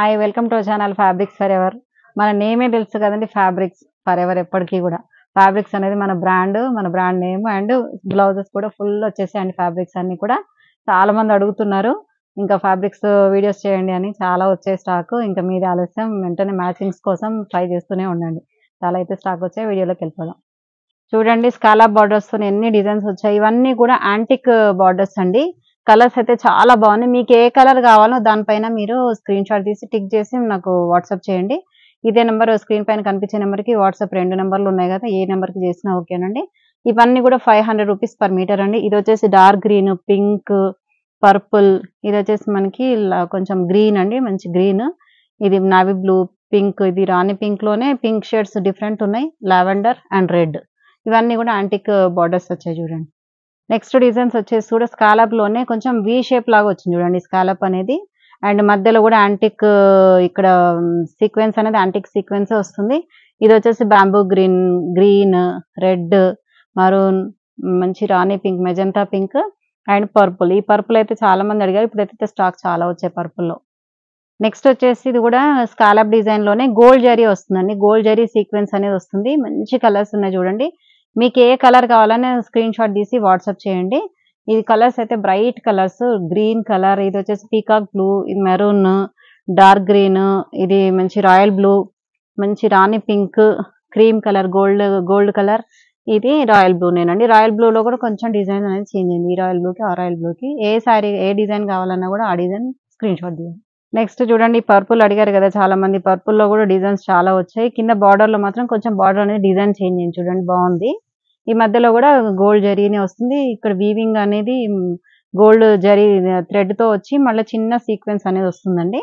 Hi welcome to our channel fabrics for ever. మన నేమే తెలుసు కదండి, ఫ్యాబ్రిక్స్ ఫర్ ఎవర్. ఎప్పటికీ కూడా ఫ్యాబ్రిక్స్ అనేది మన బ్రాండ్ నేమ్. అండ్ బ్లౌజెస్ కూడా ఫుల్ వచ్చేసాయండి. ఫ్యాబ్రిక్స్ అన్ని కూడా చాలా మంది అడుగుతున్నారు, ఇంకా ఫ్యాబ్రిక్స్ వీడియోస్ చేయండి అని. చాలా వచ్చే స్టాక్. ఇంకా మీది ఆలస్యం, వెంటనే మ్యాచింగ్స్ కోసం ట్రై చేస్తూనే ఉండండి. చాలా అయితే స్టాక్ వచ్చాయి. వీడియోలోకి వెళ్ళిపోదాం. చూడండి, స్కాలప్ బార్డర్స్ తో ఎన్ని డిజైన్స్ వచ్చాయి. ఇవన్నీ కూడా యాంటిక్ బార్డర్స్ అండి. కలర్స్ అయితే చాలా బాగున్నాయి. మీకు ఏ కలర్ కావాలో దానిపైన మీరు స్క్రీన్ షాట్ తీసి టిక్ చేసి నాకు వాట్సాప్ చేయండి. ఇదే నెంబర్, స్క్రీన్ పైన కనిపించే నెంబర్కి వాట్సాప్ 2 నెంబర్లు ఉన్నాయి కదా, ఏ నెంబర్కి చేసినా ఓకేనండి. ఇవన్నీ కూడా 500 రూపీస్ పర్ మీటర్ అండి. ఇది వచ్చేసి డార్క్ గ్రీన్, పింక్, పర్పుల్. ఇది వచ్చేసి మనకి కొంచెం గ్రీన్ అండి, మంచి గ్రీన్. ఇది నావీ బ్లూ, పింక్. ఇది రాణి పింక్ లోనే పింక్ షేడ్స్ డిఫరెంట్ ఉన్నాయి, లావెండర్ అండ్ రెడ్. ఇవన్నీ కూడా యాంటిక్ బార్డర్స్ వచ్చాయి చూడండి. నెక్స్ట్ డిజైన్స్ వచ్చేసి కూడా స్కాలప్ లోనే కొంచెం వి షేప్ లాగా వచ్చింది చూడండి, స్కాలప్ అనేది. అండ్ మధ్యలో కూడా యాంటిక్, ఇక్కడ సీక్వెన్స్ అనేది యాంటిక్ సీక్వెన్స్ వస్తుంది. ఇది వచ్చేసి బ్యాంబూ గ్రీన్, రెడ్, మరూన్, మంచి rani pink, magenta pink and purple. ఈ పర్పుల్ అయితే చాలా మంది అడిగారు. ఇప్పుడైతే స్టాక్ చాలా వచ్చాయి పర్పుల్ లో. నెక్స్ట్ వచ్చేసి ఇది కూడా స్కాలప్ డిజైన్ లోనే గోల్డ్ జరీ వస్తుందండి. గోల్డ్ జరీ సీక్వెన్స్ అనేది వస్తుంది. మంచి కలర్స్ ఉన్నాయి చూడండి. మీకు ఏ కలర్ కావాలని స్క్రీన్ షాట్ తీసి వాట్సాప్ చేయండి. ఇది కలర్స్ అయితే బ్రైట్ కలర్స్. గ్రీన్ కలర్, ఇది వచ్చేసి పీకాక్ బ్లూ, ఇది మెరూన్, డార్క్ గ్రీన్, ఇది మంచి రాయల్ బ్లూ, మంచి rani pink, cream colour, gold colour. ఇది రాయల్ బ్లూ నేనండి. రాయల్ బ్లూ లో కూడా కొంచెం డిజైన్ అనేది చేంజ్ అయింది. ఈ రాయల్ బ్లూకి ఆ రాయల్ బ్లూకి ఏ సారీ ఏ డిజైన్ కావాలన్నా కూడా ఆ డిజైన్ స్క్రీన్ షాట్ తీయండి. నెక్స్ట్ చూడండి, పర్పుల్ అడిగారు కదా చాలా మంది. పర్పుల్ లో కూడా డిజైన్స్ చాలా వచ్చాయి. కింద బార్డర్ లో మాత్రం కొంచెం బార్డర్ అనేది డిజైన్ చేంజ్ అయింది చూడండి, బాగుంది. ఈ మధ్యలో కూడా గోల్డ్ జరీనే వస్తుంది. ఇక్కడ వీవింగ్ అనేది గోల్డ్ జరీ థ్రెడ్ తో వచ్చి మళ్ళీ చిన్న సీక్వెన్స్ అనేది వస్తుందండి.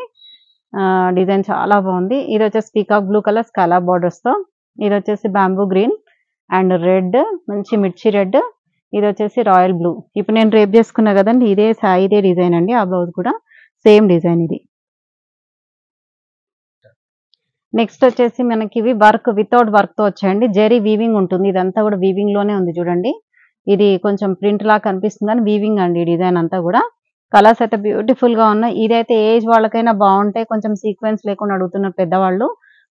డిజైన్ చాలా బాగుంది. ఇది వచ్చేసి peacock blue colour scallop borders తో. ఇది వచ్చేసి బ్యాంబూ గ్రీన్ అండ్ రెడ్, మంచి మిర్చి రెడ్. ఇది వచ్చేసి రాయల్ బ్లూ. ఇప్పుడు నేను రేప్ చేసుకున్నా కదండి, ఇదే డిజైన్ అండి. ఆ బ్లౌజ్ కూడా సేమ్ డిజైన్ ఇది. నెక్స్ట్ వచ్చేసి మనకి ఇవి వర్క్, వితౌట్ వర్క్ తో వచ్చాయండి. జెరీ వీవింగ్ ఉంటుంది. ఇదంతా కూడా వీవింగ్ లోనే ఉంది చూడండి. ఇది కొంచెం ప్రింట్ లా కనిపిస్తుంది కానీ వీవింగ్ అండి ఈ డిజైన్ అంతా కూడా. కలర్స్ అయితే బ్యూటిఫుల్ గా ఉన్నాయి. ఇదైతే ఏజ్ వాళ్ళకైనా బాగుంటాయి. కొంచెం సీక్వెన్స్ లేకుండా అడుగుతున్నారు పెద్దవాళ్ళు,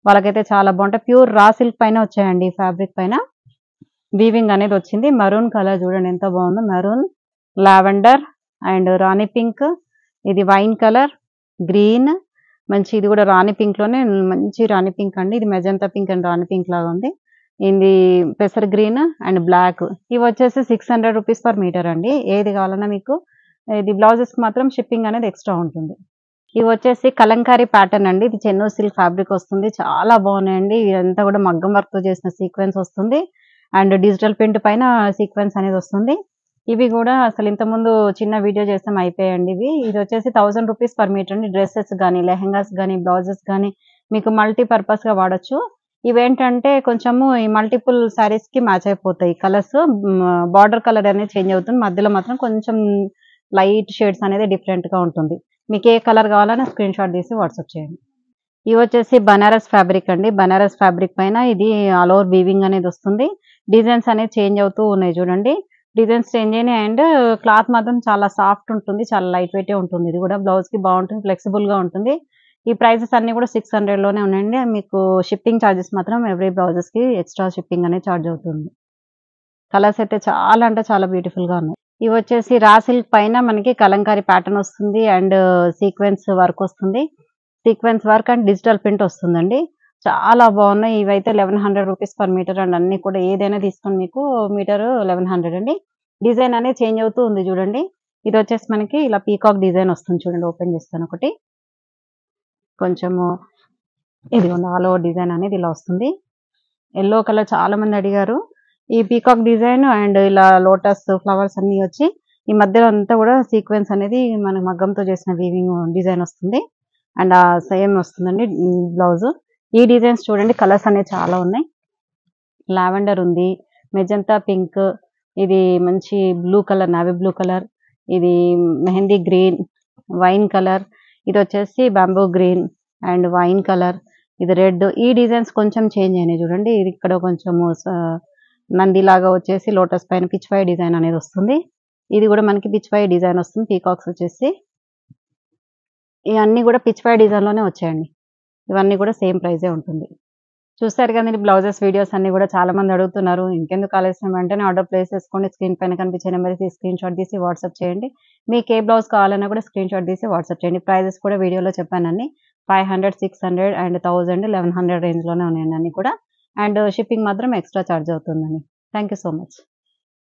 వాళ్ళకైతే చాలా బాగుంటాయి. ప్యూర్ రా సిల్క్ పైన వచ్చాయండి. ఈ ఫ్యాబ్రిక్ పైన వీవింగ్ అనేది వచ్చింది. మరూన్ కలర్ చూడండి ఎంత బాగుందో. Maroon, lavender and Rani pink, ఇది వైన్ కలర్, గ్రీన్, మంచి ఇది కూడా రాణి పింక్ లోనే మంచి రాణి పింక్ అండి. ఇది magenta pink and Rani pink లాగా ఉంది. ఇది పెసర్ గ్రీన్ అండ్ బ్లాక్. ఇవి వచ్చేసి 600 రూపీస్ పర్ మీటర్ అండి. ఏది కావాలన్నా మీకు. ఇది బ్లౌజెస్ మాత్రం షిప్పింగ్ అనేది ఎక్స్ట్రా ఉంటుంది. ఇవి వచ్చేసి కలంకారీ ప్యాటర్న్ అండి. ఇది చెన్నూ సిల్క్ ఫ్యాబ్రిక్ వస్తుంది. చాలా బాగున్నాయండి. ఇదంతా కూడా మగ్గం వర్క్ తో చేసిన సీక్వెన్స్ వస్తుంది. అండ్ డిజిటల్ ప్రింట్ పైన సీక్వెన్స్ అనేది వస్తుంది. ఇవి కూడా అసలు ఇంతకుముందు చిన్న వీడియో చేస్తాం, అయిపోయాయండి ఇవి. ఇది వచ్చేసి 1000 రూపీస్ పర్ మీటర్ అండి. డ్రెస్సెస్ కానీ, లెహెంగాస్ కానీ, బ్లౌజెస్ కానీ మీకు మల్టీ పర్పస్ గా వాడచ్చు. ఇవేంటంటే కొంచెము ఈ మల్టిపుల్ సారీస్ కి మ్యాచ్ అయిపోతాయి కలర్స్. బార్డర్ కలర్ అనేది చేంజ్ అవుతుంది. మధ్యలో మాత్రం కొంచెం లైట్ షేడ్స్ అనేది డిఫరెంట్ గా ఉంటుంది. మీకు ఏ కలర్ కావాలన్నా స్క్రీన్ షాట్ తీసి వాట్సాప్ చేయండి. ఇవి వచ్చేసి బనారస్ ఫ్యాబ్రిక్ అండి. బనారస్ ఫ్యాబ్రిక్ పైన ఇది ఆల్ ఓవర్ వీవింగ్ అనేది వస్తుంది. డిజైన్స్ అనేది చేంజ్ అవుతూ ఉన్నాయి చూడండి. డిజైన్స్ చేంజ్ అయినాయి. అండ్ క్లాత్ మాత్రం చాలా సాఫ్ట్ ఉంటుంది, చాలా లైట్ వెయిట్ ఉంటుంది. ఇది కూడా బ్లౌజ్ కి బాగుంటుంది, ఫ్లెక్సిబుల్ గా ఉంటుంది. ఈ ప్రైసెస్ అన్ని కూడా 600 లోనే ఉన్నాయండి. మీకు షిప్పింగ్ ఛార్జెస్ మాత్రం ఎవ్రీ బ్లౌజెస్ కి ఎక్స్ట్రా షిప్పింగ్ అనేది ఛార్జ్ అవుతుంది. కలర్స్ అయితే చాలా అంటే చాలా బ్యూటిఫుల్ గా ఉన్నాయి. ఇవి వచ్చేసి రా సిల్క్ పైన మనకి కలంకారీ ప్యాటర్న్ వస్తుంది అండ్ సీక్వెన్స్ వర్క్ వస్తుంది. Sequence work and digital print వస్తుందండి. చాలా బాగున్నాయి. ఇవైతే 1100 రూపీస్ పర్ మీటర్ అండి. అన్ని కూడా ఏదైనా తీసుకొని మీకు మీటర్ 1100 అండి. డిజైన్ అనేది చేంజ్ అవుతూ ఉంది చూడండి. ఇది వచ్చేసి మనకి ఇలా పీకాక్ డిజైన్ వస్తుంది చూడండి. ఓపెన్ చేస్తాను ఒకటి. కొంచెము ఇది ఆల్ ఓవర్ డిజైన్ అనేది ఇలా వస్తుంది. ఎల్లో కలర్ చాలా మంది అడిగారు. ఈ పీకాక్ డిజైన్ అండ్ ఇలా లోటస్ ఫ్లవర్స్ అన్ని వచ్చి ఈ మధ్యలో అంతా కూడా సీక్వెన్స్ అనేది మన మగ్గంతో చేసిన వీవింగ్ డిజైన్ వస్తుంది. అండ్ సేమ్ వస్తుందండి బ్లౌజ్. ఈ డిజైన్స్ చూడండి, కలర్స్ అనేవి చాలా ఉన్నాయి. లావెండర్ ఉంది, మెజంతా పింక్, ఇది మంచి blue colour, navy blue colour, ఇది మెహందీ గ్రీన్, వైన్ కలర్, ఇది వచ్చేసి bamboo green and wine colour, ఇది రెడ్. ఈ డిజైన్స్ కొంచెం చేంజ్ అయినాయి చూడండి. ఇది ఇక్కడ కొంచెం నందిలాగా వచ్చేసి లోటస్ పైన పిచ్వాయ డిజైన్ అనేది వస్తుంది. ఇది కూడా మనకి పిచ్వాయ డిజైన్ వస్తుంది. పీకాక్స్ వచ్చేసి ఇవన్నీ కూడా పిచ్ పై డిజైన్‌లోనే వచ్చాయండి. ఇవన్నీ కూడా సేమ్ ప్రైజే ఉంటుంది. చూసారు కదండీ బ్లౌజెస్ వీడియోస్ అన్నీ కూడా చాలామంది అడుగుతున్నారు. ఇంకెందుకు ఆలస్యం వెంటనే ఆర్డర్ ప్లేస్ చేసుకోండి. స్క్రీన్ పైన కనిపించే నెంబర్‌కి స్క్రీన్‌షాట్ తీసి వాట్సాప్ చేయండి. మీకు ఏ బ్లౌజ్ కావాలన్నా కూడా స్క్రీన్‌షాట్ తీసి వాట్సాప్ చేయండి. ప్రైజెస్ కూడా వీడియోలో చెప్పానండి. 500, 600 అండ్ 1000, 1100 రేంజ్‌లోనే ఉన్నాయండి అన్నీ కూడా. అండ్ షిప్పింగ్ మాత్రం ఎక్స్‌ట్రా చార్జ్ అవుతుందండి. Thank you so much.